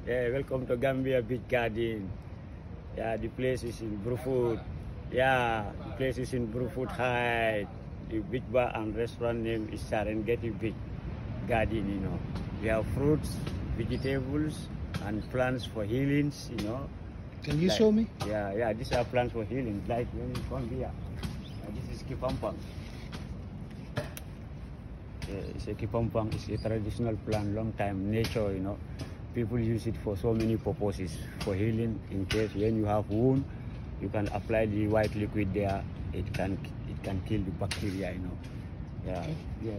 Yeah, welcome to Gambia Beach Garden. Yeah, the place is in Brufut. Yeah, the place is in Brufut High. The beach bar and restaurant name is Serengeti Beach Garden, you know. We have fruits, vegetables, and plants for healings, you know. Can you show me? Yeah, these are plants for healing. Like when you come here, this is kipampang. It's a kipampang. It's a traditional plant, long time nature, you know. People use it for so many purposes. For healing, in case when you have wound, you can apply the white liquid there. It can kill the bacteria, you know. Yeah.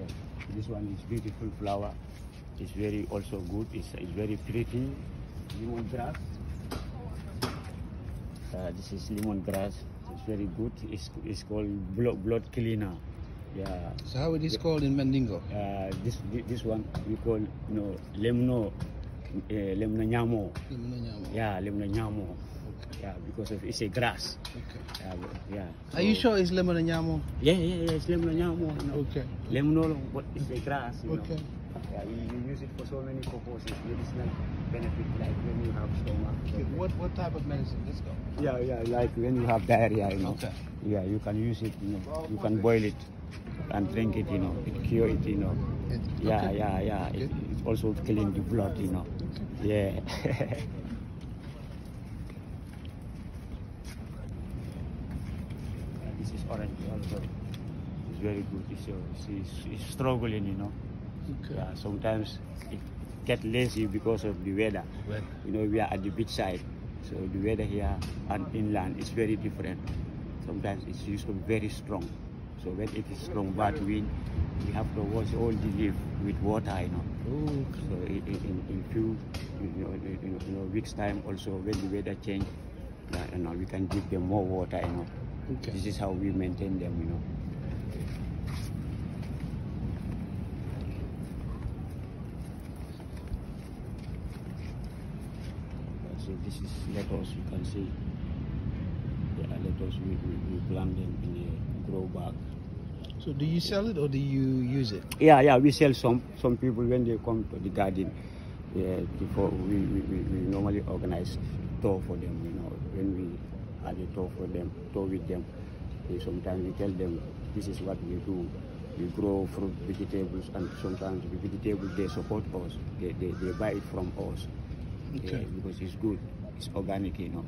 This one is beautiful flower. It's very also good. It's very pretty. Lemongrass. This is lemongrass. It's very good. It's called blood cleaner. Yeah. So how it is called in Mandingo? This one we call lemno nyamo. Yeah, lemno nyamo. Okay. Yeah, because it's a grass. Okay. Yeah. Are you sure it's lemon nyamo? Yeah, it's lemno nyamo. You know? Okay. Lemno, what is a grass? You okay. Know? Yeah, you use it for so many purposes. Medicinal benefit, like when you have stomach. Okay. What type of medicine? Let's go. Yeah, like when you have diarrhea, you know. Okay. Yeah, you can use it. You know, you can boil it and drink it. You know, it cure it. You know. Yeah. Okay. It also clean the blood. You know. Okay. Yeah. This is orange also. It's very good. It's struggling. You know. Okay. Yeah, sometimes it get lazy because of the weather. You know, we are at the beach side, so the weather here and inland is very different. Sometimes it's usually very strong. So when it is strong bad wind, we have to wash all the leaf with water, you know. Okay. So in few weeks time also when the weather change, we can give them more water, you know. Okay. This is how we maintain them, you know. So this is lettuce, you can see. Yeah, lettuce, we plant them in a grow bag. So do you sell it or do you use it? Yeah, we sell some people when they come to the garden. Yeah, before we normally organize tour for them, you know. When we had a tour for them, tour with them, sometimes we tell them this is what we do. We grow fruit, vegetables, and sometimes the vegetables they support us. They buy it from us. Okay. Yeah, because it's good. It's organic, you know.